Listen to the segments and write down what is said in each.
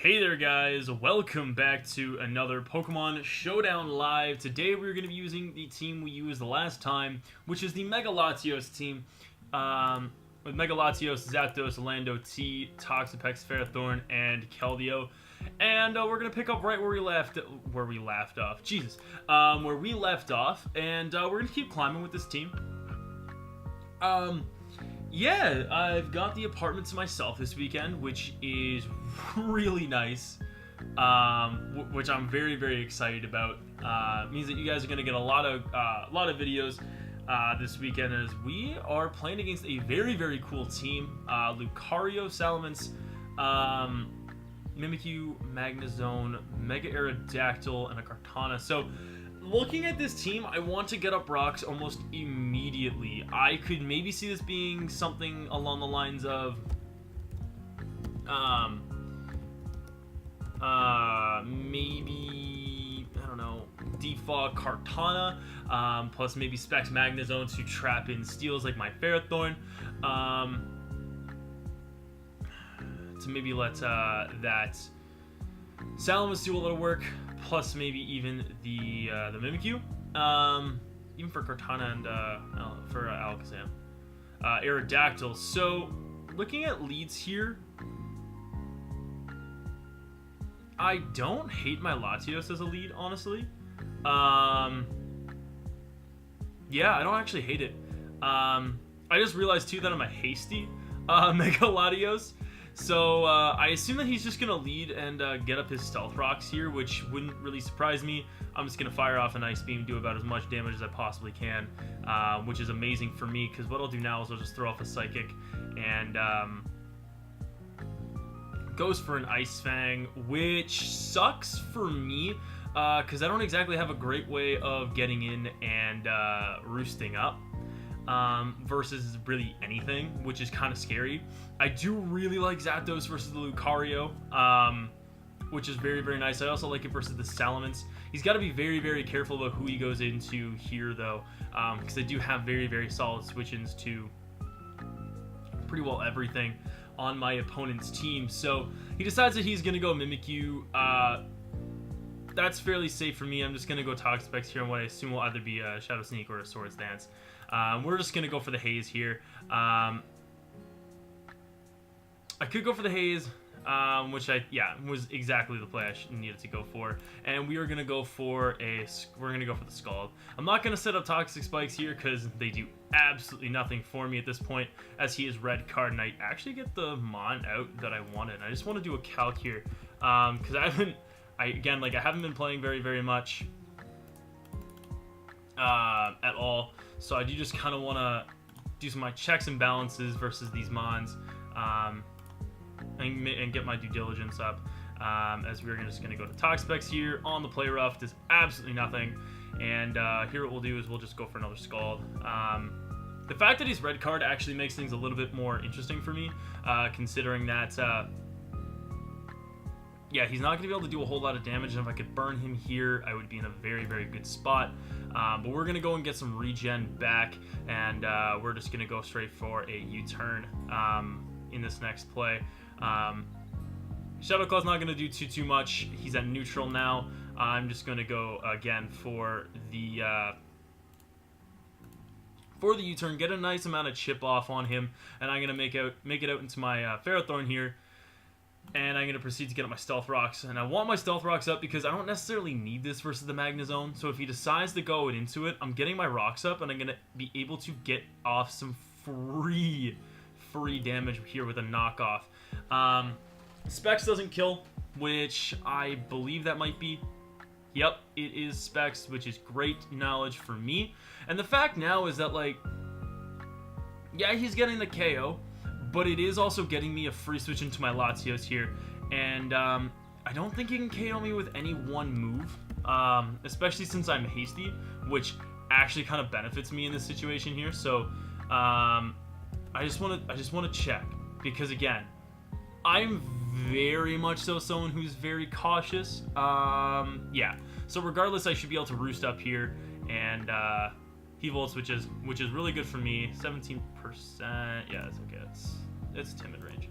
Hey there guys, welcome back to another Pokemon Showdown Live. Today we're going to be using the team we used the last time, which is the Mega-Latios team. With Mega-Latios, Zapdos, Lando T, Toxapex, Ferrothorn, and Keldeo. And we're going to pick up right where we left off. Jesus. Where we left off, and we're going to keep climbing with this team. Yeah, I've got the apartment to myself this weekend, which is really nice, which I'm very, very excited about. Means that you guys are going to get a lot of videos this weekend as we are playing against a very, very cool team. Lucario, Salamence, Mimikyu, Magnezone, Mega Aerodactyl, and a Kartana. So, looking at this team, I want to get up rocks almost immediately. I could maybe see this being something along the lines of maybe, I don't know, Defog Kartana, plus maybe Specs Magnezone to trap in steals like my Ferrothorn, to maybe let that Salamence do a little work, plus maybe even the Mimikyu, even for Kartana and for Alakazam, Aerodactyl. So looking at leads here, I don't hate my Latios as a lead, honestly. Yeah, I don't actually hate it. I just realized too that I'm a hasty Mega-Latios. So I assume that he's just going to lead and get up his Stealth Rocks here, which wouldn't really surprise me. I'm just going to fire off an Ice Beam, do about as much damage as I possibly can, which is amazing for me, because what I'll do now is I'll just throw off a Psychic, and goes for an Ice Fang, which sucks for me, because I don't exactly have a great way of getting in and roosting up. Versus really anything, which is kind of scary. I do really like Zapdos versus the Lucario, which is very, very nice. I also like it versus the Salamence. He's got to be very, very careful about who he goes into here, though, because I do have very, very solid switch-ins to pretty well everything on my opponent's team. So he decides that he's going to go Mimikyu. That's fairly safe for me. I'm just going to go Toxapex here on what I assume will either be a Shadow Sneak or a Swords Dance. We're just going to go for the Haze here. I could go for the Haze, which was exactly the play I needed to go for. And we are going to go for the Scald. I'm not going to set up Toxic Spikes here because they do absolutely nothing for me at this point, as he is red card, and I actually get the Mon out that I wanted. I just want to do a Calc here, because I haven't been playing very, very much at all. So I do just kind of want to do some of my checks and balances versus these Mons, and get my due diligence up, as we're just going to go to Toxapex here on the Play Rough. Does absolutely nothing, and here what we'll do is we'll just go for another Scald. The fact that he's red card actually makes things a little bit more interesting for me, considering that yeah, he's not going to be able to do a whole lot of damage, and if I could burn him here, I would be in a very, very good spot. But we're going to go and get some regen back, and we're just going to go straight for a U-turn in this next play. Shadow Claw's not going to do too much. He's at neutral now. I'm just going to go again for the U-turn, get a nice amount of chip off on him, and I'm going to make it out into my Ferrothorn here. And I'm going to proceed to get up my Stealth Rocks. And I want my Stealth Rocks up because I don't necessarily need this versus the Magnezone. So if he decides to go into it, I'm getting my Rocks up, and I'm going to be able to get off some free damage here with a knockoff. Specs doesn't kill, which I believe that might be. Yep, it is Specs, which is great knowledge for me. And the fact now is that, like, yeah, he's getting the KO, but it is also getting me a free switch into my Latios here. And I don't think he can KO me with any one move, especially since I'm hasty, which actually kind of benefits me in this situation here. So I just want to check, because again, I'm very much so someone who's very cautious. Yeah. So regardless, I should be able to roost up here, and he volts, which is really good for me. 17%. Yeah, that's okay. It's timid range.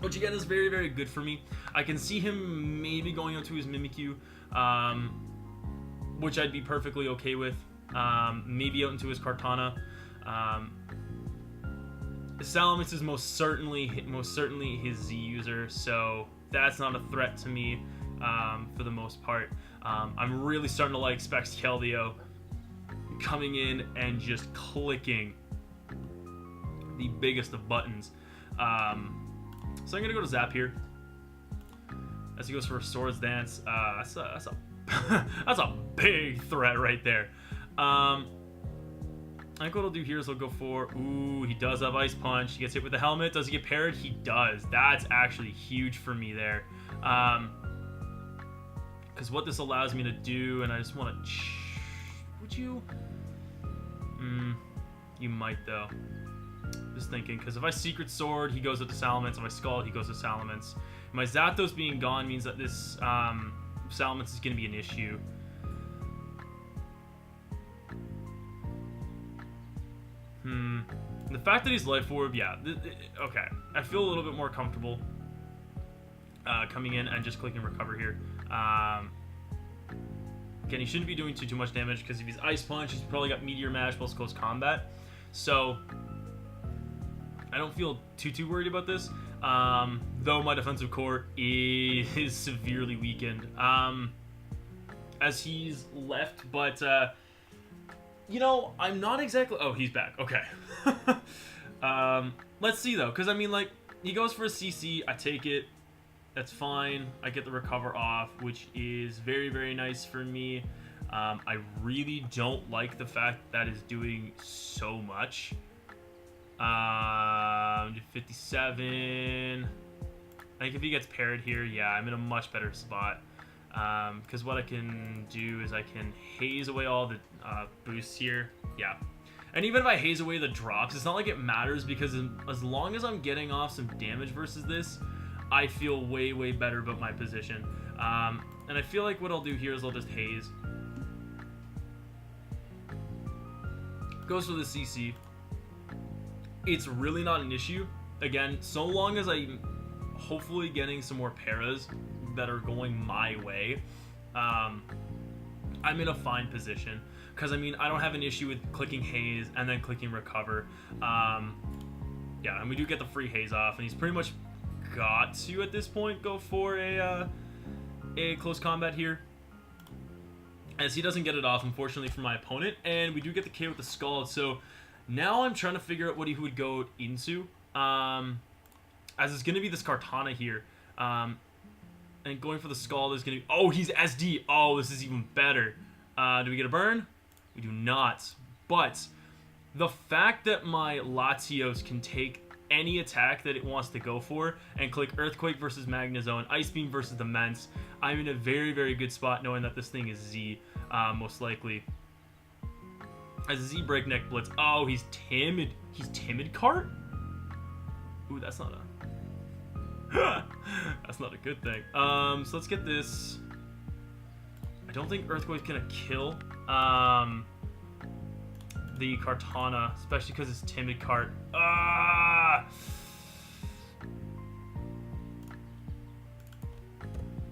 which again is very, very good for me. I can see him maybe going onto his Mimikyu, which I'd be perfectly okay with. Maybe out into his Kartana. Salamence is most certainly his Z user, so that's not a threat to me for the most part. I'm really starting to like Specs Keldeo coming in and just clicking the biggest of buttons. So I'm gonna go to Zap here as he goes for a Swords Dance. That's a that's a big threat right there. I think what I'll do here is I'll go for... Ooh, he does have Ice Punch. He gets hit with the helmet. Does he get parried? He does. That's actually huge for me there. Because what this allows me to do, and I just want to... Would you? You might, though. Just thinking, because if I Secret Sword, he goes up to Salamence. If I Scald, he goes to Salamence. My Zapdos being gone means that this Salamence is going to be an issue. The fact that he's Life Orb, yeah, okay. I feel a little bit more comfortable coming in and just clicking Recover here. Again, he shouldn't be doing too much damage because if he's Ice Punch, he's probably got Meteor Mash plus Close Combat. So I don't feel too worried about this. Though my defensive core is severely weakened as he's left, but you know, I'm not exactly... Oh, he's back. Okay. Let's see, though. Because, I mean, like, he goes for a CC. I take it. That's fine. I get the Recover off, which is very, very nice for me. I really don't like the fact that is doing so much. 57. I think if he gets parried here, yeah, I'm in a much better spot. Because what I can do is I can haze away all the boosts here. Yeah. And even if I haze away the drops, it's not like it matters because as long as I'm getting off some damage versus this, I feel way, way better about my position. And I feel like what I'll do here is I'll just haze. Goes for the CC. It's really not an issue. Again, so long as I'm hopefully getting some more paras that are going my way, I'm in a fine position. Because, I mean, I don't have an issue with clicking haze and then clicking recover. Yeah, and we do get the free haze off, and he's pretty much got to, at this point, go for a close combat here. As he doesn't get it off, unfortunately, for my opponent. And we do get the K with the Scald, so now I'm trying to figure out what he would go into. As it's going to be this Kartana here. And going for the Scald is going to be... Oh, he's SD. Oh, this is even better. Do we get a burn? We do not. But the fact that my Latios can take any attack that it wants to go for and click Earthquake versus Magnezone, Ice Beam versus Immense, I'm in a very, very good spot knowing that this thing is Z, most likely. As a Z Breakneck Blitz. Oh, he's timid. He's Timid Cart? Ooh, that's not a... that's not a good thing. So let's get this. I don't think Earthquake's gonna kill the Kartana, especially because it's Timid Cart.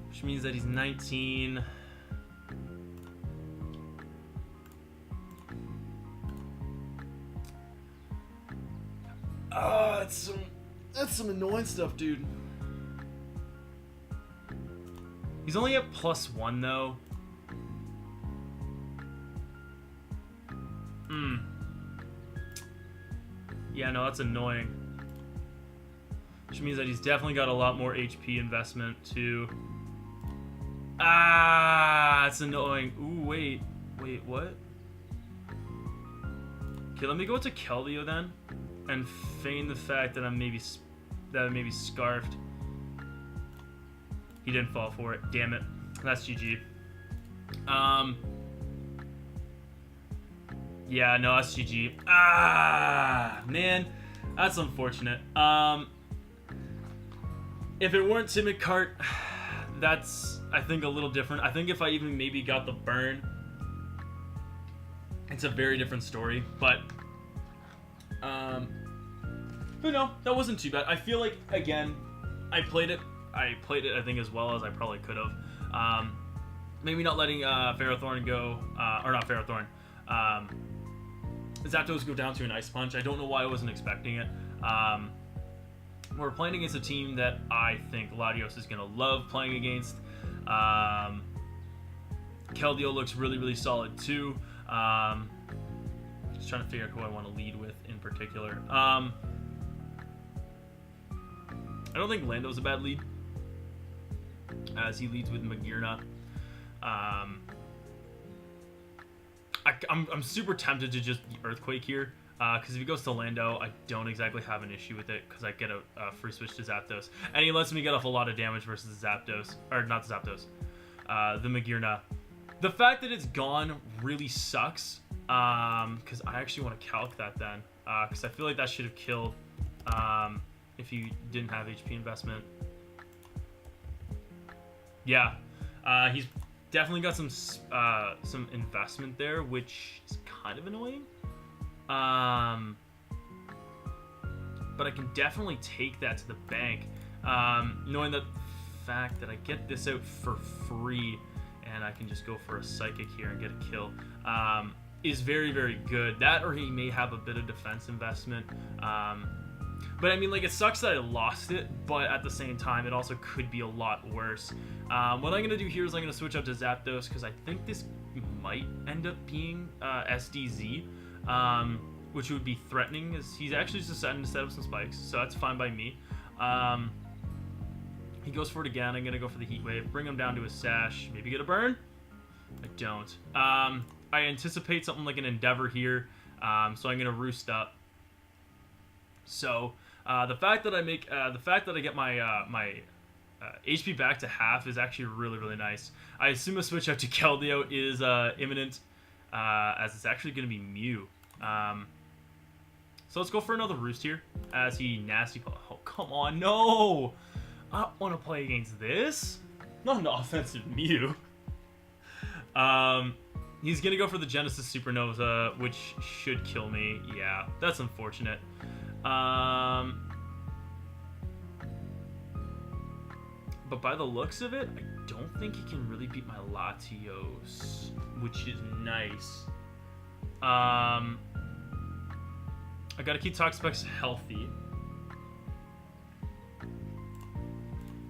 Which means that he's 19. That's some annoying stuff, dude. He's only at +1 though. Yeah, no, that's annoying. Which means that he's definitely got a lot more HP investment too. It's annoying. Ooh, wait, what? Okay, let me go to Keldeo then, and feign the fact that I'm maybe scarfed. He didn't fall for it. Damn it. That's GG. Yeah, no, that's GG. Man, that's unfortunate. If it weren't Timid Cart, that's, I think, a little different. I think if I even maybe got the burn, it's a very different story. But no, that wasn't too bad. I feel like, again, I played it, I think, as well as I probably could have. Maybe not letting Ferrothorn go, or not Ferrothorn, Zapdos go down to an Ice Punch. I don't know why I wasn't expecting it. We're playing against a team that I think Latios is going to love playing against. Keldeo looks really, really solid too. Just trying to figure out who I want to lead with in particular. I don't think Lando's a bad lead, as he leads with Magearna. I'm super tempted to just Earthquake here, because if he goes to Lando, I don't exactly have an issue with it, because I get a free switch to Zapdos, and he lets me get off a lot of damage versus Zapdos, or not Zapdos, the Magearna. The fact that it's gone really sucks, because I actually want to calc that then, because I feel like that should have killed if you didn't have HP investment. Yeah, he's definitely got some investment there, which is kind of annoying. But I can definitely take that to the bank, knowing the fact that I get this out for free and I can just go for a Psychic here and get a kill, is very, very good. That, or he may have a bit of defense investment. But I mean, like, it sucks that I lost it, but at the same time, it also could be a lot worse. What I'm going to do here is I'm going to switch up to Zapdos, because I think this might end up being SDZ, which would be threatening, as he's actually just deciding to set up some spikes, so that's fine by me. He goes for it again. I'm going to go for the Heat Wave, bring him down to his Sash, maybe get a burn? I don't. I anticipate something like an Endeavor here, so I'm going to Roost up. So the fact that I get my HP back to half is actually really, really nice. I assume a switch out to Keldeo is imminent, as it's actually going to be Mew. So let's go for another Roost here, as he nasty. Oh, come on, no! I don't want to play against this. Not an offensive Mew. He's going to go for the Genesis Supernova, which should kill me. Yeah, that's unfortunate. But by the looks of it, I don't think he can really beat my Latios, which is nice. I gotta keep Toxapex healthy,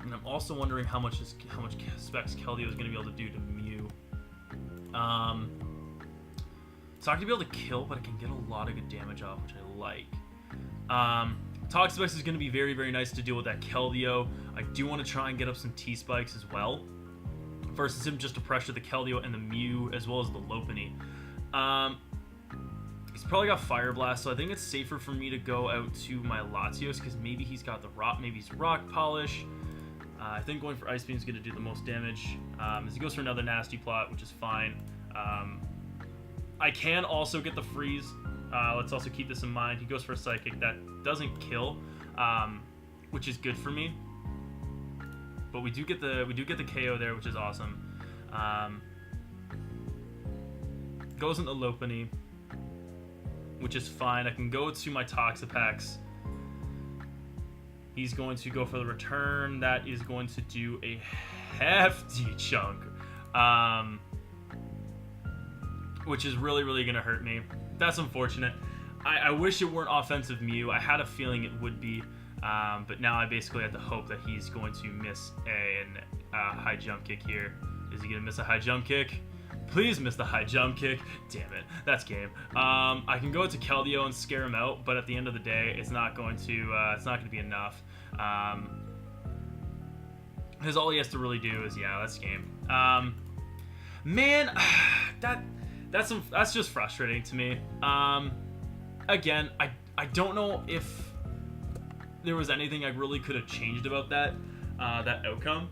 and I'm also wondering how much specs Keldeo is gonna be able to do to Mew. It's not gonna be able to kill, but I can get a lot of good damage off, which I like. Toxapex is going to be very, very nice to deal with that Keldeo. I do want to try and get up some T-Spikes as well, versus him just to pressure the Keldeo and the Mew, as well as the Lopunny. He's probably got Fire Blast, so I think it's safer for me to go out to my Latios, because maybe he's got the Rock, maybe he's Rock Polish. I think going for Ice Beam is going to do the most damage, as he goes for another Nasty Plot, which is fine. I can also get the Freeze. Let's also keep this in mind. He goes for a Psychic that doesn't kill, which is good for me. But we do get the KO there, which is awesome. Goes into Lopunny, which is fine. I can go to my Toxapex. He's going to go for the return. That is going to do a hefty chunk, which is really, really going to hurt me. That's unfortunate. I wish it weren't offensive Mew. I had a feeling it would be, but now I basically have to hope that he's going to miss a high jump kick here. Is he going to miss a high jump kick? Please miss the high jump kick. Damn it. That's game. I can go to Keldeo and scare him out, but at the end of the day, it's not going to be enough. Because all he has to really do is, yeah, that's game. Man, that's just frustrating to me. Again, I don't know if there was anything I really could have changed about that outcome,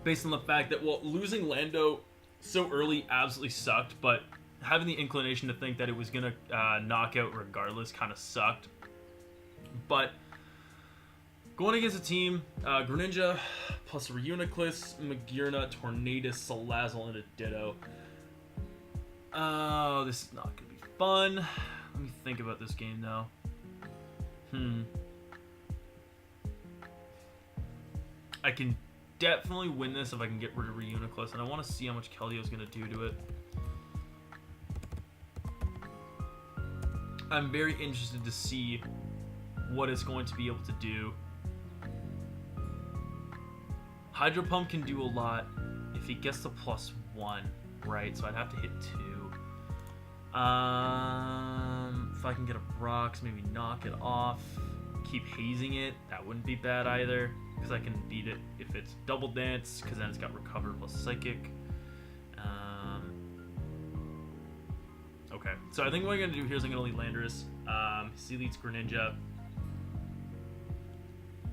based on the fact that, well, losing Lando so early absolutely sucked, but having the inclination to think that it was gonna knock out regardless kind of sucked. But going against a team, Greninja plus Reuniclus, Magearna, Tornadus, Salazzle, and a Ditto. Oh, this is not going to be fun. Let me think about this game now. I can definitely win this if I can get rid of Reuniclus, and I want to see how much Keldeo is going to do to it. I'm very interested to see what it's going to be able to do. Hydro Pump can do a lot if he gets the +1, right? So I'd have to hit 2. If I can get a Brox, maybe knock it off, keep hazing it, that wouldn't be bad either, because I can beat it if it's Double Dance, because then it's got Recover plus Psychic. Okay, so I think what I'm going to do here is I'm going to lead Landorus. He leads Greninja.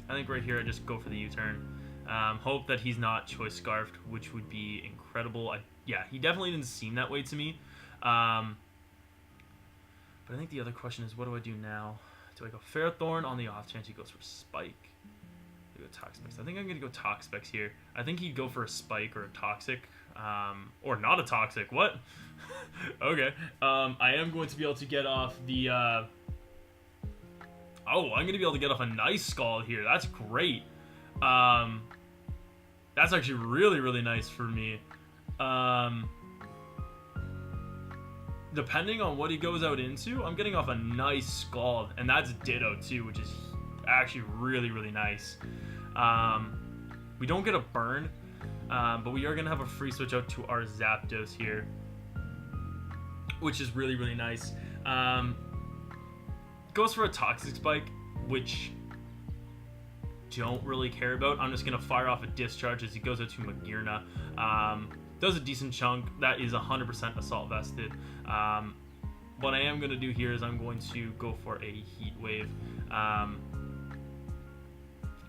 I think right here I just go for the U-turn. Hope that he's not Choice Scarfed, which would be incredible. Yeah, he definitely didn't seem that way to me. But I think the other question is, what do I do now? Do I go Ferrothorn on the off chance he goes for Spike? I go Toxapex. I think I'm going to go Toxapex here. I think he'd go for a Spike or a Toxic. Or not a Toxic. What? Okay. I am going to be able to get off the... Oh, I'm going to be able to get off a nice Scald here. That's great. That's actually really, really nice for me. Depending on what he goes out into, I'm getting off a nice Scald. And that's Ditto, too, which is actually really, really nice. We don't get a burn, but we are going to have a free switch out to our Zapdos here, which is really, really nice. Goes for a Toxic Spike, which don't really care about. I'm just going to fire off a Discharge as he goes out to Magearna. Does a decent chunk. That is 100% Assault Vested. What I am going to do here is I'm going to go for a Heat Wave.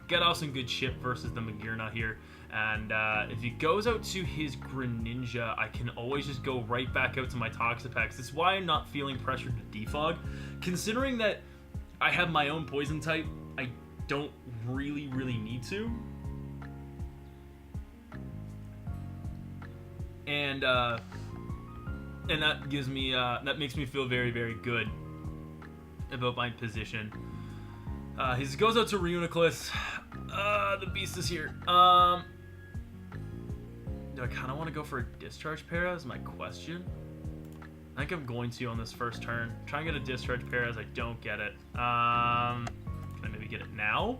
Get off some good chip versus the Magearna here. And if he goes out to his Greninja, I can always just go right back out to my Toxapex. That's why I'm not feeling pressured to defog. Considering that I have my own Poison type, I don't really need to. And that gives me that makes me feel very, very good about my position. He goes out to Reuniclus. The beast is here. Do I kind of want to go for a Discharge Para is my question. I think I'm going to on this first turn. Try and get a Discharge Para as I don't get it. Can I maybe get it now?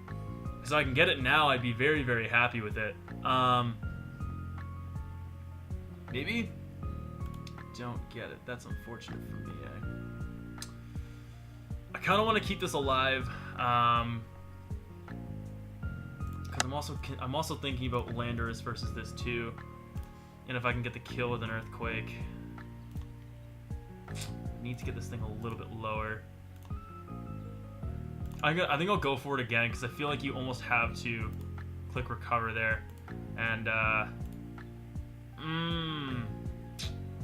Because if I can get it now, I'd be very, very happy with it. Maybe? Don't get it. That's unfortunate for me, eh? I kind of want to keep this alive. Because I'm also thinking about Landorus versus this too. And if I can get the kill with an Earthquake. Need to get this thing a little bit lower. I think I'll go for it again because I feel like you almost have to click Recover there. And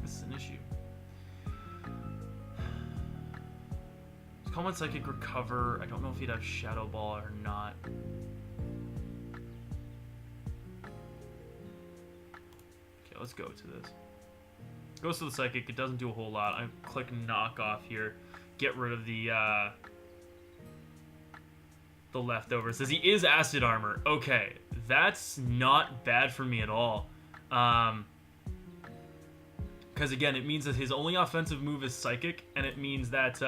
this is an issue. Common Psychic Recover. I don't know if he'd have Shadow Ball or not. Okay, let's go to this. Goes to the Psychic. It doesn't do a whole lot. I click Knock Off here. Get rid of the leftover. It says he is Acid Armor. Okay, that's not bad for me at all. Because again, it means that his only offensive move is Psychic, and it means that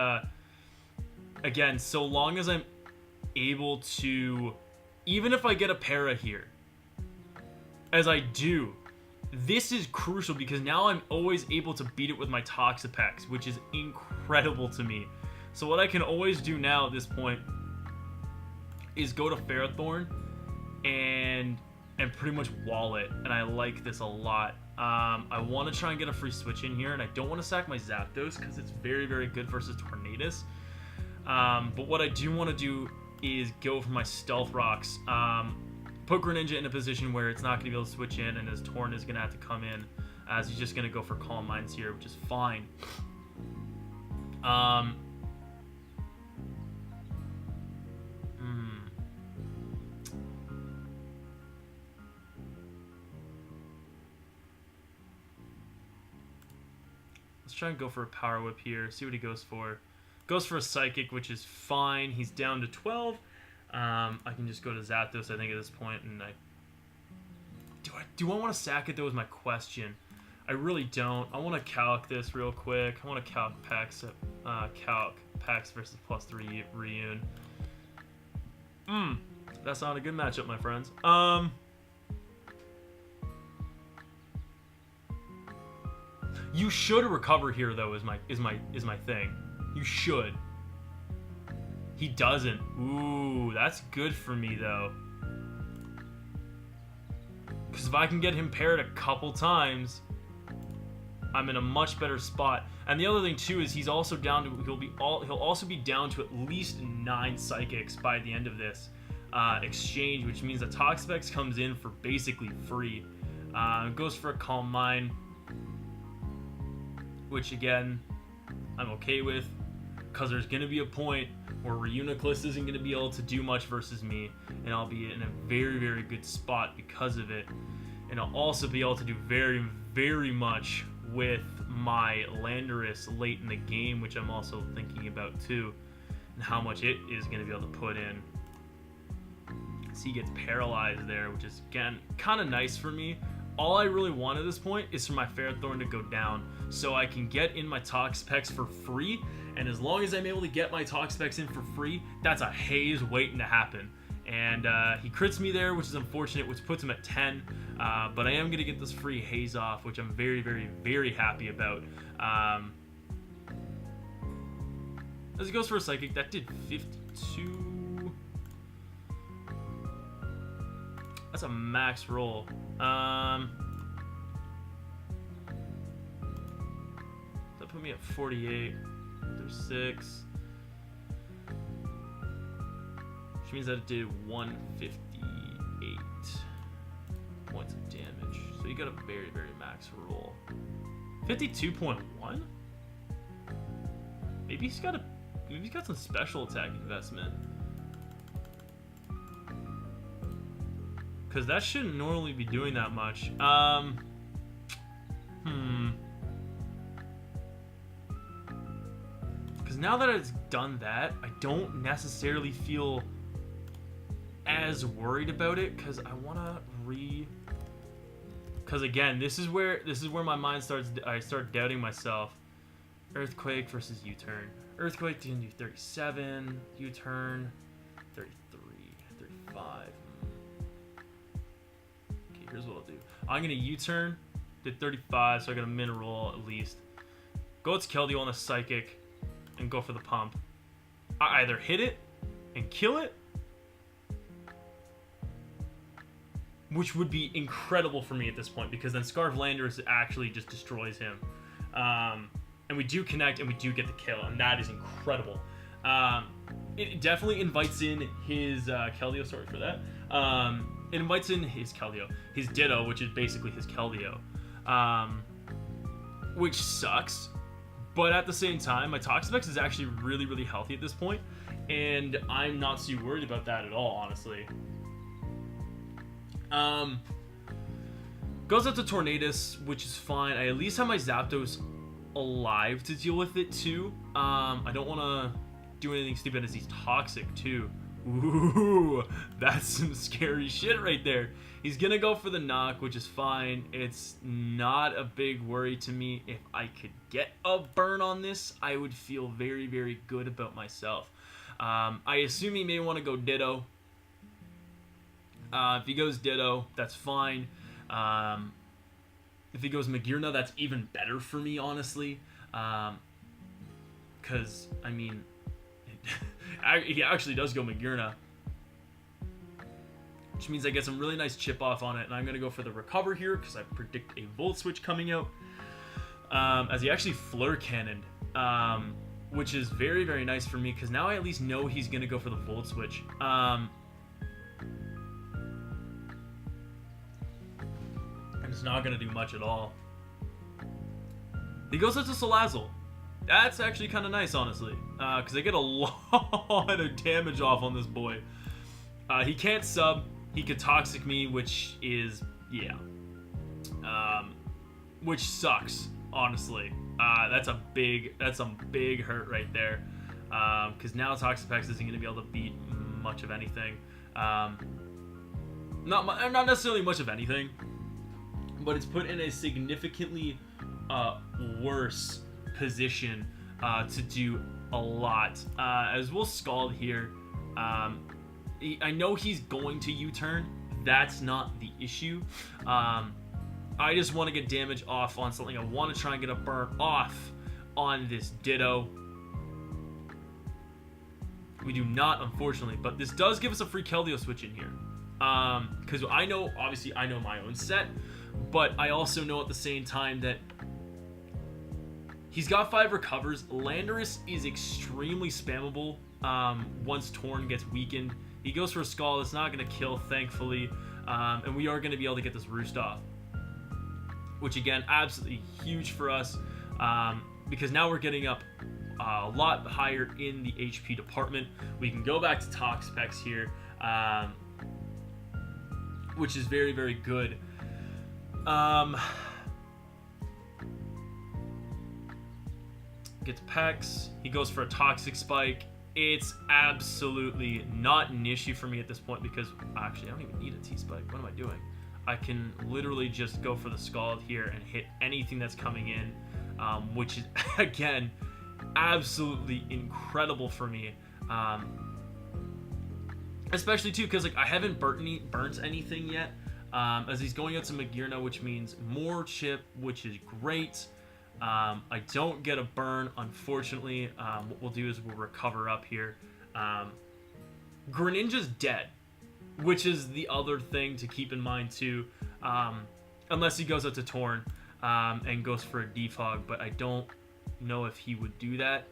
again, so long as I'm able to, even if I get a Para here, as I do, this is crucial because now I'm always able to beat it with my Toxapex, which is incredible to me. So what I can always do now at this point is go to Ferrothorn and pretty much wall it, and I like this a lot. I want to try and get a free switch in here, and I don't want to sack my Zapdos because it's very, very good versus Tornadus. But what I do want to do is go for my Stealth Rocks. Put Greninja in a position where it's not going to be able to switch in, and his Torn is going to have to come in, as he's just going to go for Calm Minds here, which is fine. Let's try and go for a Power Whip here, see what he goes for. Goes for a Psychic, which is fine. He's down to 12. I can just go to Zapdos, I think, at this point, and do I want to sack it, though, is my question. I really don't. I want to calc this real quick. I want to calc Pax versus +3 Reun. That's not a good matchup, my friends. You should recover here, though, is my thing. You should. He doesn't. Ooh, that's good for me, though. Because if I can get him paired a couple times, I'm in a much better spot. And the other thing too is he's also down to he'll also be down to at least 9 Psychics by the end of this exchange, which means that Toxapex comes in for basically free. Goes for a Calm Mind, which again I'm okay with, because there's gonna be a point where Reuniclus isn't gonna be able to do much versus me, and I'll be in a very, very good spot because of it. And I'll also be able to do very, very much with my Landorus late in the game, which I'm also thinking about too, and how much it is going to be able to put in. So he gets paralyzed there, which is, again, kind of nice for me. All I really want at this point is for my Ferrothorn to go down, so I can get in my Toxapex for free, and as long as I'm able to get my Toxapex in for free, that's a haze waiting to happen. And he crits me there, which is unfortunate, which puts him at 10. But I am going to get this free haze off, which I'm very, very, very happy about. As he goes for a Psychic, that did 52. That's a max roll. That put me at 48. There's 6. Which means that it did 158 points of damage. So you got a very, very max roll. 52.1? Maybe he's got some special attack investment. Because that shouldn't normally be doing that much. Because now that it's done that, I don't necessarily feel as worried about it, because I want to because again, this is where my mind I start doubting myself. Earthquake versus U-turn. Earthquake can do 37, U-turn 33, 35. Okay, here's what I'll do. I'm gonna U-turn, did 35, so I got a min roll at least. Go to Keldeo on the Psychic and go for the pump. I either hit it and kill it, which would be incredible for me at this point, because then Scarf Landorus actually just destroys him. And we do connect, and we do get the kill, and that is incredible. It definitely invites in his Keldeo, sorry for that. It invites in his Keldeo, his Ditto, which is basically his Keldeo, which sucks. But at the same time, my Toxapex is actually really, really healthy at this point, and I'm not too worried about that at all, honestly. Goes up to Tornadus, which is fine. I at least have my Zapdos alive to deal with it too. I don't want to do anything stupid as he's toxic too. Ooh, that's some scary shit right there. He's gonna go for the knock, which is fine. It's not a big worry to me. If I could get a burn on this, I would feel very, very good about myself. I assume he may want to go Ditto. If he goes Ditto, that's fine. If he goes Magearna, that's even better for me, honestly. Because, I mean, he actually does go Magearna. Which means I get some really nice chip off on it. And I'm going to go for the Recover here, because I predict a Volt Switch coming out. As he actually Fleur Cannoned. Which is very, very nice for me, because now I at least know he's going to go for the Volt Switch. It's not going to do much at all. He goes into Salazzle. That's actually kind of nice, honestly. Because I get a lot of damage off on this boy. He can't sub. He could Toxic me, which is, yeah. Which sucks, honestly. That's some big hurt right there. because now Toxapex isn't going to be able to beat much of anything. Not necessarily much of anything, but it's put in a significantly worse position to do a lot. As we'll Scald here, I know he's going to U-turn. That's not the issue. I just want to get damage off on something. I want to try and get a burn off on this Ditto. We do not, unfortunately, but this does give us a free Keldeo switch in here. Because obviously I know my own set, but I also know at the same time that he's got 5 recovers. Landorus is extremely spammable once Torn gets weakened. He goes for a Scald. It's not going to kill, thankfully, and we are going to be able to get this Roost off, which again, absolutely huge for us, because now we're getting up a lot higher in the HP department. We can go back to Toxapex here, which is very, very good. Gets Pex. He goes for a Toxic Spike. It's absolutely not an issue for me at this point because actually I don't even need a T-Spike. What am I doing? I can literally just go for the Scald here and hit anything that's coming in, which is, again, absolutely incredible for me. Especially, too, because like I haven't burnt anything yet, as he's going out to Magirna, which means more chip, which is great. I don't get a burn, unfortunately. What we'll do is we'll recover up here. Greninja's dead, which is the other thing to keep in mind too, unless he goes out to Torn and goes for a Defog, but I don't know if he would do that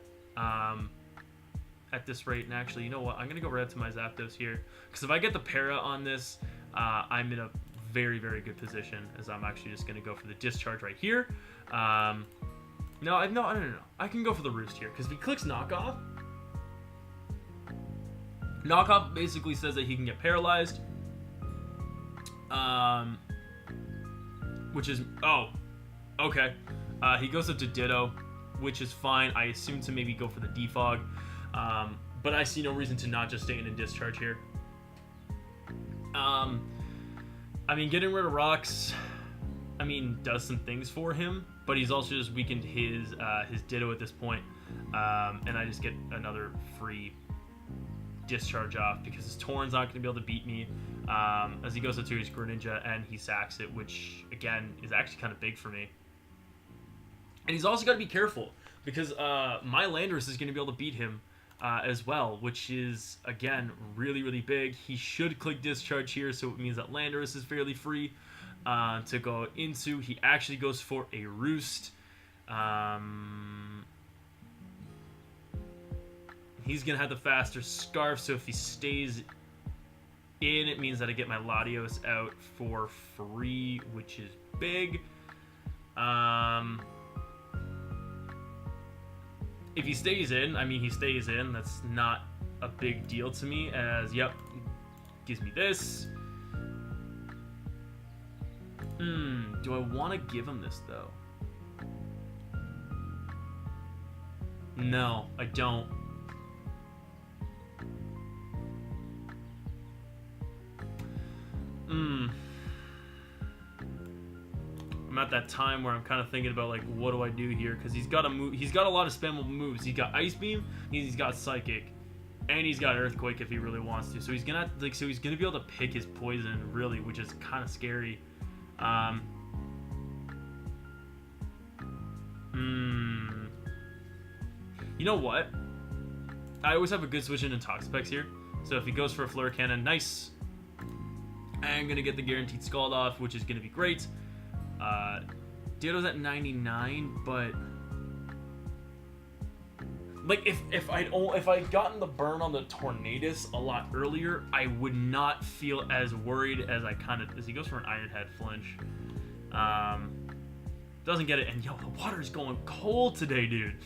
at this rate. And actually, you know what? I'm going to go right up to my Zapdos here, because if I get the Para on this, I'm in a very, very good position, as I'm actually just going to go for the Discharge right here. No, I don't know. I can go for the Roost here, because if he clicks Knockoff, Knockoff basically says that he can get paralyzed, which is, oh, okay. He goes up to Ditto, which is fine. I assume to maybe go for the Defog, but I see no reason to not just stay in a Discharge here. I mean, getting rid of Rocks, I mean, does some things for him, but he's also just weakened his Ditto at this point, and I just get another free Discharge off because his Torn's not going to be able to beat me, as he goes into his Greninja and he sacks it, which again is actually kind of big for me. And he's also got to be careful because my Landorus is going to be able to beat him as well, which is again really, really big. He should click Discharge here, so it means that Landorus is fairly free to go into. He actually goes for a Roost. He's going to have the faster Scarf, so if he stays in, it means that I get my Latios out for free, which is big. If he stays in, I mean, he stays in. That's not a big deal to me, as, yep, gives me this. Do I want to give him this, though? No, I don't. I'm at that time where I'm kind of thinking about, like, what do I do here? Because he's got a move. He's got a lot of spammable moves. He's got Ice Beam, he's got Psychic, and he's got Earthquake if he really wants to. So he's gonna he's gonna be able to pick his poison, really, which is kind of scary. You know what? I always have a good switch into Toxapex here. So if he goes for a Flare Cannon, nice. I'm gonna get the guaranteed Scald off, which is gonna be great. Ditto's at 99, but like if I'd gotten the burn on the Tornadus a lot earlier, I would not feel as worried as I kind of. As he goes for an Iron Head flinch, doesn't get it, and yo, the water's going cold today, dude.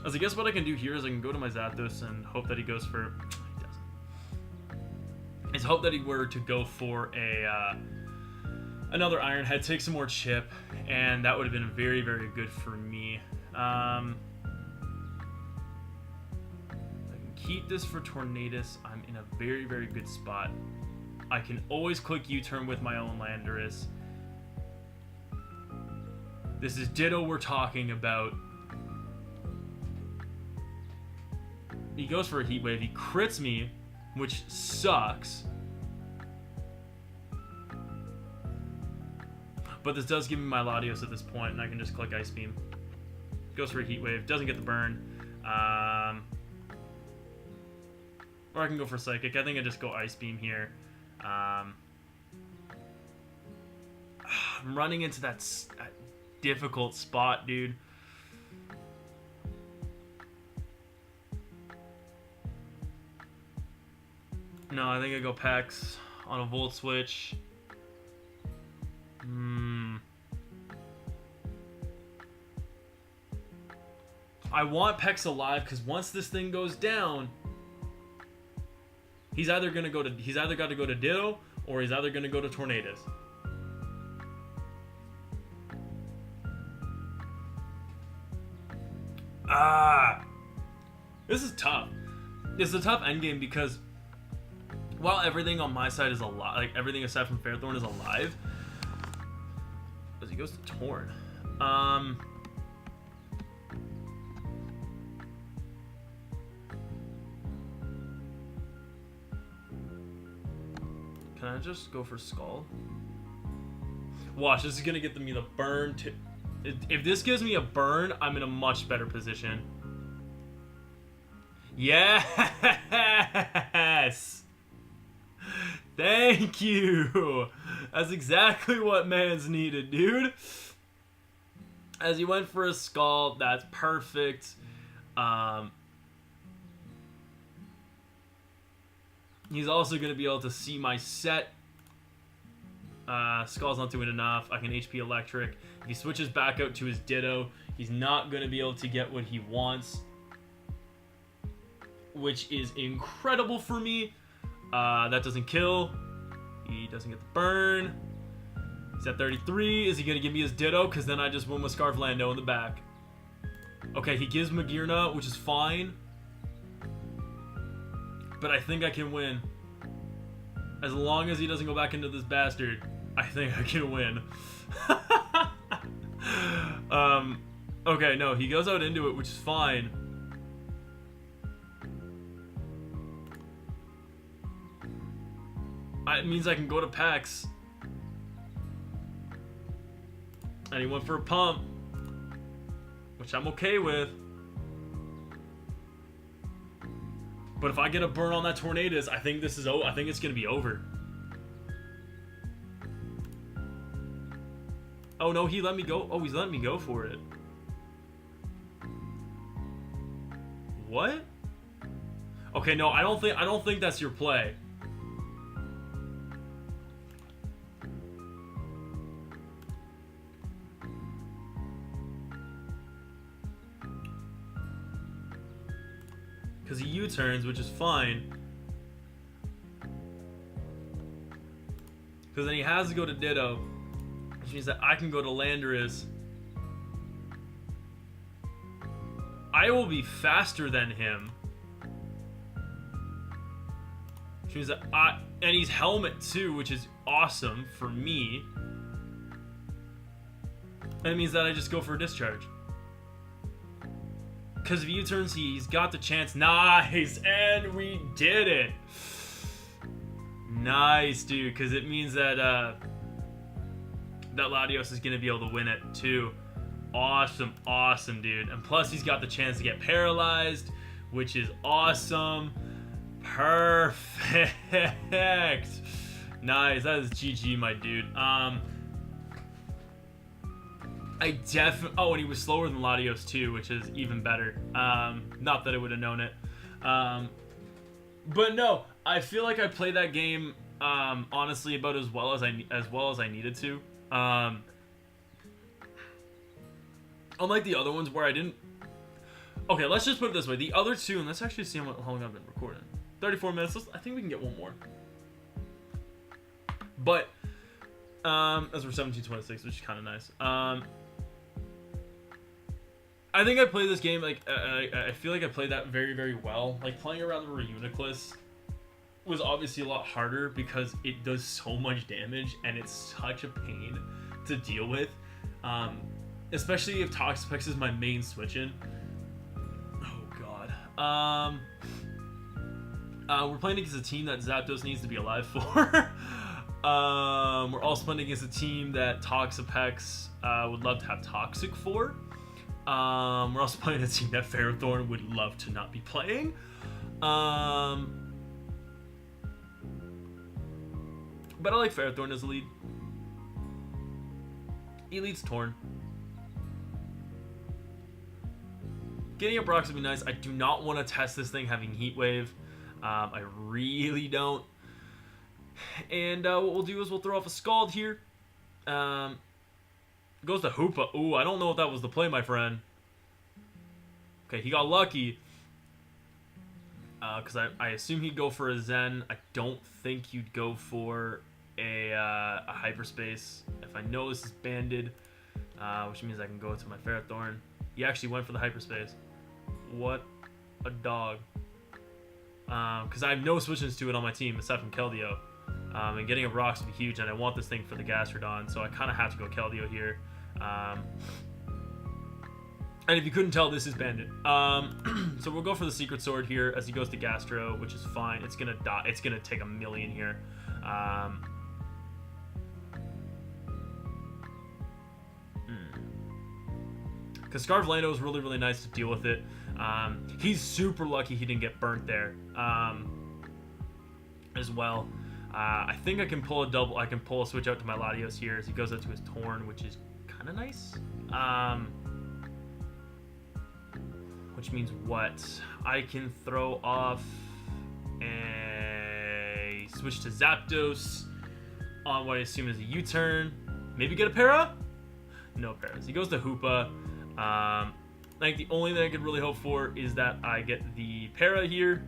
As I guess what I can do here is I can go to my Zapdos and hope that he goes for. He doesn't. Is hope that he were to go for a another Iron Head, take some more chip, and that would have been very, very good for me. I can keep this for Tornadus. I'm in a very, very good spot. I can always click U-turn with my own Landorus. This is Ditto we're talking about. He goes for a Heat Wave. He crits me, which sucks. But this does give me my Latios at this point, and I can just click Ice Beam. Goes for a Heat Wave. Doesn't get the burn. Or I can go for Psychic. I think I just go Ice Beam here. I'm running into that difficult spot, dude. No, I think I go Pex on a Volt Switch. I want Pex alive because once this thing goes down, he's either got to go to Ditto or he's either gonna go to Tornadus. This is tough. It's a tough endgame because while everything on my side is alive, like everything aside from Fairthorn is alive, as he goes to Torn. Can I just go for Skull? Watch, this is gonna get me the burn. If this gives me a burn, I'm in a much better position. Yes! Thank you! That's exactly what man's needed, dude. As he went for a Skull, that's perfect. He's also going to be able to see my set. Skull's not doing enough. I can HP Electric. If he switches back out to his Ditto, he's not going to be able to get what he wants, which is incredible for me. That doesn't kill. He doesn't get the burn. He's at 33. Is he going to give me his Ditto? Because then I just win with Scarf Lando in the back. Okay, he gives Magirna, which is fine. But I think I can win. As long as he doesn't go back into this bastard, I think I can win. Okay, no, he goes out into it, which is fine. It means I can go to Pex. And he went for a pump, which I'm okay with. But if I get a burn on that Tornadus, I think this is I think it's gonna be over. Oh no, he let me go. Oh, he's letting me go for it. What? Okay, no, I don't think that's your play. Because he U-turns, which is fine. Because then he has to go to Ditto, which means that I can go to Landorus. I will be faster than him. Which means that and he's Helmet too, which is awesome for me. And it means that I just go for a Discharge. Because if he U-turns, he's got the chance. Nice! And we did it! Nice, dude. Because it means that that Latios is going to be able to win it, too. Awesome, awesome, dude. And plus, he's got the chance to get paralyzed, which is awesome. Perfect! Nice. That is GG, my dude. Oh, and he was slower than Latios too, which is even better. Not that I would have known it. But no, I feel like I played that game honestly about as well as I needed to. Unlike the other ones where I didn't. Okay, let's just put it this way: the other two, and let's actually see how long I've been recording. 34 minutes. I think we can get one more. But As we're 17-26, which is kind of nice. I think I played this game, like, I feel like I played that very, very well. Like, playing around the Reuniclus was obviously a lot harder because it does so much damage and it's such a pain to deal with. Especially if Toxapex is my main switch-in. Oh, God. We're playing against a team that Zapdos needs to be alive for. We're also playing against a team that Toxapex would love to have Toxic for. We're also playing a team that Ferrothorn would love to not be playing. But I like Ferrothorn as a lead. He leads Torn. Getting up rocks would be nice. I do not want to test this thing having Heat Wave. I really don't. And what we'll do is we'll throw off a Scald here. Goes to Hoopa. Ooh, I don't know if that was the play, my friend. Okay, he got lucky. Because I assume he'd go for a Zen. I don't think you'd go for a Hyperspace. If I know this is banded, which means I can go to my Ferrothorn. He actually went for the Hyperspace. What a dog. Because I have no switches to it on my team aside from Keldeo. And getting a Rocks would be huge, and I want this thing for the Gastrodon, so I kind of have to go Keldeo here. And if you couldn't tell, this is banded. So we'll go for the Secret Sword here as he goes to Gastro, which is fine. It's gonna die. It's gonna take a million here. Because Scarf Lando is really, really nice to deal with it. He's super lucky he didn't get burnt there as well. I think I can pull a double. I can pull a switch out to my Latios here as he goes out to his Torn, which is kind of nice. Which means what? I can throw off a switch to Zapdos on what I assume is a U-turn. Maybe get a Para? No Paras. He goes to Hoopa. I think the only thing I could really hope for is that I get the Para here.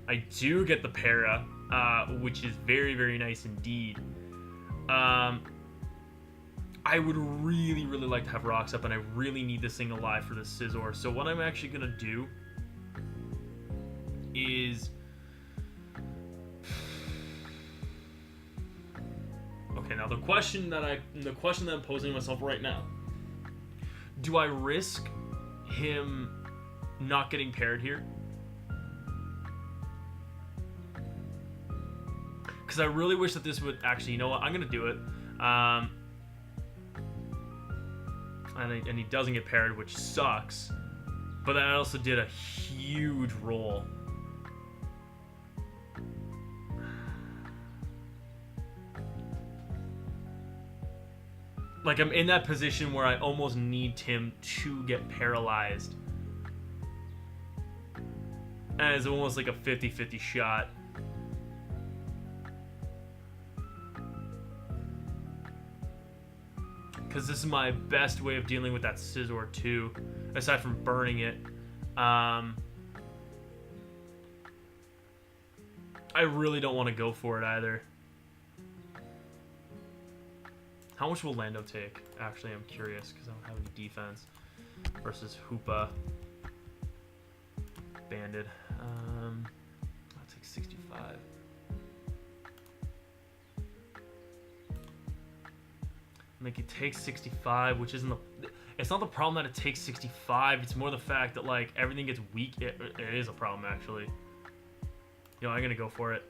I do get the Para, which is very, very nice indeed. I would really, really like to have Rocks up, and I really need this thing alive for this Scizor. So what I'm actually going to do is... Okay, now the question that I'm posing to myself right now: do I risk him not getting paired here? Because I really wish that this would actually, you know what? I'm gonna do it. And he doesn't get paired, which sucks. But I also did a huge roll. Like, I'm in that position where I almost need him to get paralyzed. And it's almost like a 50-50 shot. Because this is my best way of dealing with that Scizor too, aside from burning it. I really don't want to go for it either. How much will Lando take? Actually, I'm curious because I don't have any defense. Versus Hoopa. Banded. I'll take 65. Like, it takes 65, which isn't the... It's not the problem that it takes 65. It's more the fact that, like, everything gets weak. It is a problem, actually. You know, I'm gonna go for it.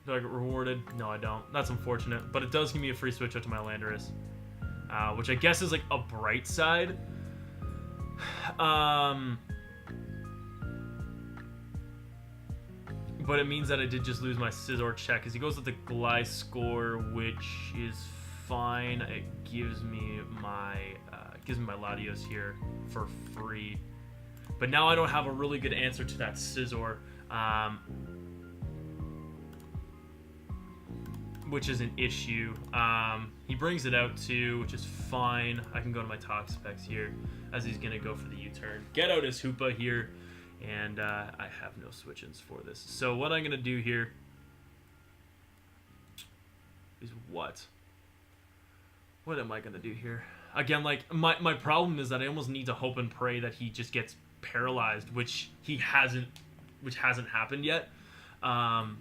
Do I get rewarded? No, I don't. That's unfortunate. But it does give me a free switch out to my Landorus. Which I guess is, like, a bright side. But it means that I did just lose my Scizor check, because he goes with the Gliscor, which is fine. It gives me my Latios here for free. But now I don't have a really good answer to that Scizor, which is an issue. He brings it out too, which is fine. I can go to my Toxapex here, as he's gonna go for the U-turn. Get out his Hoopa here. And I have no switch-ins for this. So what I'm going to do here is what? What am I gonna do here? Again, like, my problem is that I almost need to hope and pray that he just gets paralyzed, which hasn't happened yet. And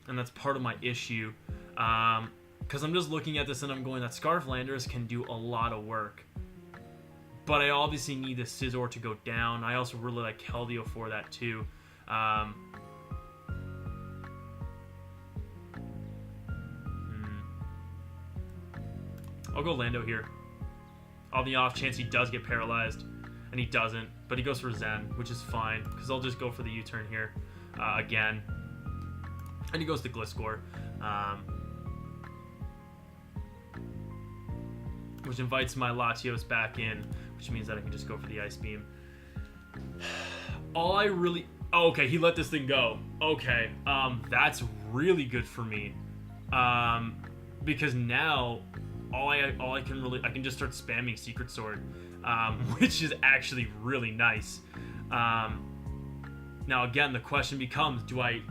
that's part of my issue. Because I'm just looking at this and I'm going, that Scarf Landorus can do a lot of work. But I obviously need the Scizor to go down. I also really like Keldeo for that too. I'll go Lando here. On the off chance he does get paralyzed. And he doesn't. But he goes for Zen, which is fine. Because I'll just go for the U-turn here. Again. And he goes to GlitchxCity. Which invites my Latios back in. Which means that I can just go for the Ice Beam. All I really... Oh, okay, he let this thing go. Okay, that's really good for me. Because now... I can just start spamming Secret Sword, which is actually really nice. Now again, the question becomes: do I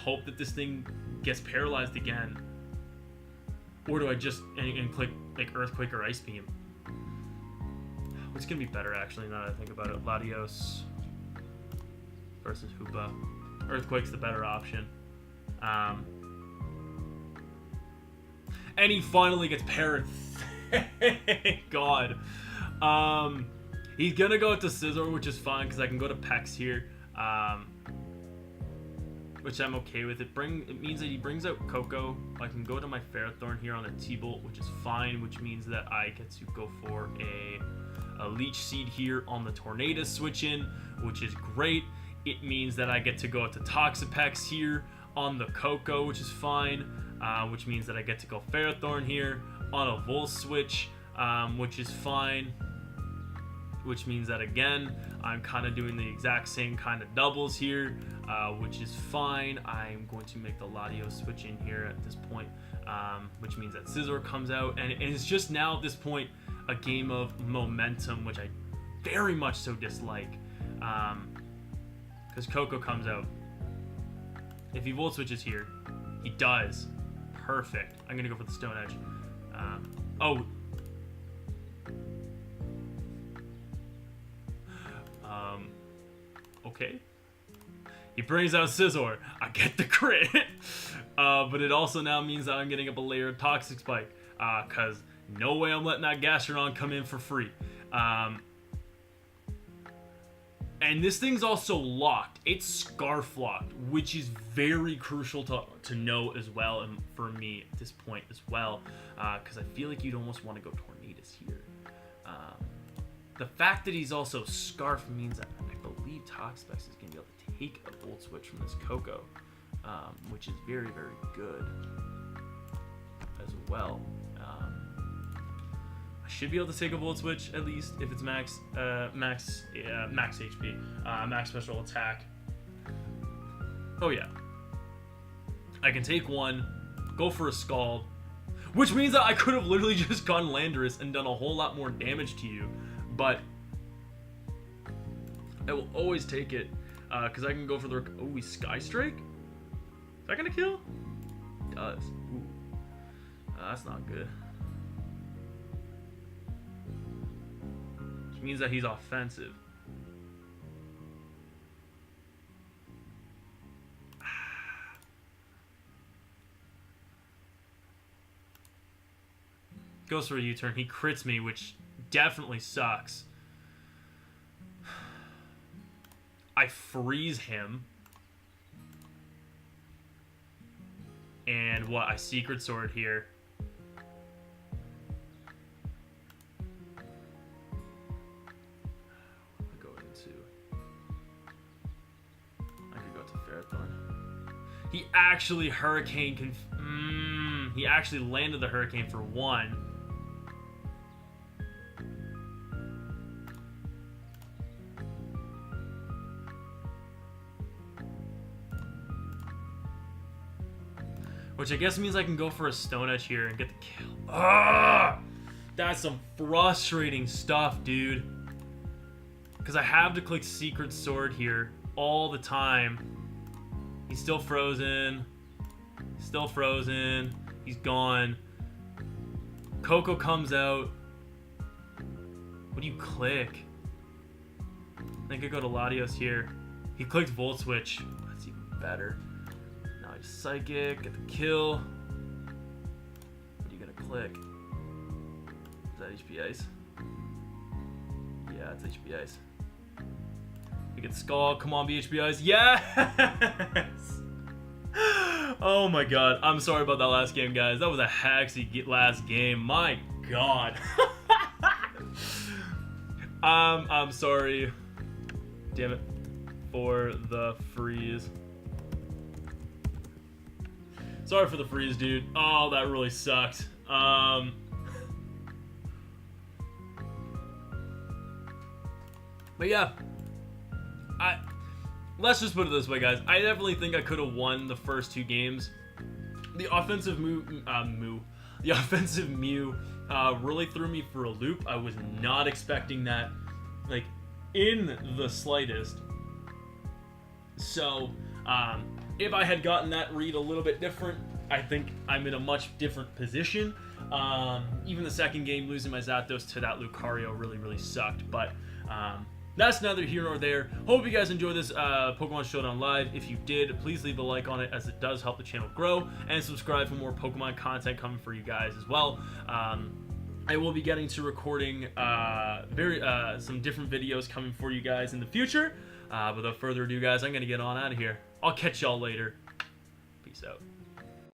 hope that this thing gets paralyzed again, or do I just and click like Earthquake or Ice Beam? What's gonna be better, actually? Now that I think about it, Latios versus Hoopa. Earthquake's the better option. And he finally gets parried. Thank God. He's gonna go to Scizor, which is fine because I can go to Pex here, which I'm okay with. It means that he brings out Coco. I can go to my Ferrothorn here on a T-Bolt, which is fine, which means that I get to go for a Leech Seed here on the Tornadus switch in, which is great. It means that I get to go to Toxapex here on the Coco, which is fine. Which means that I get to go Ferrothorn here on a Volt switch, which is fine. Which means that, again, I'm kind of doing the exact same kind of doubles here, which is fine. I'm going to make the Latios switch in here at this point, which means that Scizor comes out. And it's just now, at this point, a game of momentum, which I very much so dislike. Because Coco comes out. If he Volt switches here, he does. Perfect. I'm going to go for the Stone Edge. Okay. He brings out Scizor. I get the crit. But it also now means that I'm getting up a layer of Toxic Spike. Because no way I'm letting that Gastrodon come in for free. And this thing's also locked. It's Scarf locked, which is very crucial to know as well, and for me at this point as well, because I feel like you'd almost want to go Tornadus here. The fact that he's also Scarf means that I believe Toxapex is going to be able to take a Volt Switch from this Coco, which is very, very good as well. I should be able to take a Volt Switch at least if it's max HP, max special attack. Oh yeah, I can take one, go for a Scald, which means that I could have literally just gone Landorus and done a whole lot more damage to you, but I will always take it because I can go for the Sky Strike. Is that gonna kill? It does. Ooh. That's not good. Means that he's offensive. Goes for a U-turn. He crits me, which definitely sucks. I freeze him. And what? I Secret Sword here. He actually he actually landed the Hurricane for one. Which I guess means I can go for a Stone Edge here and get the kill. Ah! That's some frustrating stuff, dude. Because I have to click Secret Sword here all the time. He's still frozen. Still frozen. He's gone. Coco comes out. What do you click? I think I go to Latios here. He clicked Volt Switch. That's even better. Now he's Psychic. Get the kill. What are you gonna click? Is that HP Ice? Yeah, it's HP Ice. We get Skull. Come on, BHP Ice. Yes! Oh my god. I'm sorry about that last game, guys. That was a haxy last game. My god. I'm sorry. Damn it. For the freeze. Sorry for the freeze, dude. Oh, that really sucked. But yeah. Let's just put it this way, guys. I definitely think I could have won the first 2 games. The offensive the offensive Mew really threw me for a loop. I was not expecting that, like, in the slightest. So, if I had gotten that read a little bit different, I think I'm in a much different position. Even the second game, losing my Zapdos to that Lucario really sucked. But, that's neither here nor there. Hope you guys enjoyed this Pokemon Showdown Live. If you did, please leave a like on it, as it does help the channel grow, and subscribe for more Pokemon content coming for you guys as well. I will be getting to recording some different videos coming for you guys in the future. Without further ado, guys, I'm going to get on out of here. I'll catch y'all later. Peace out.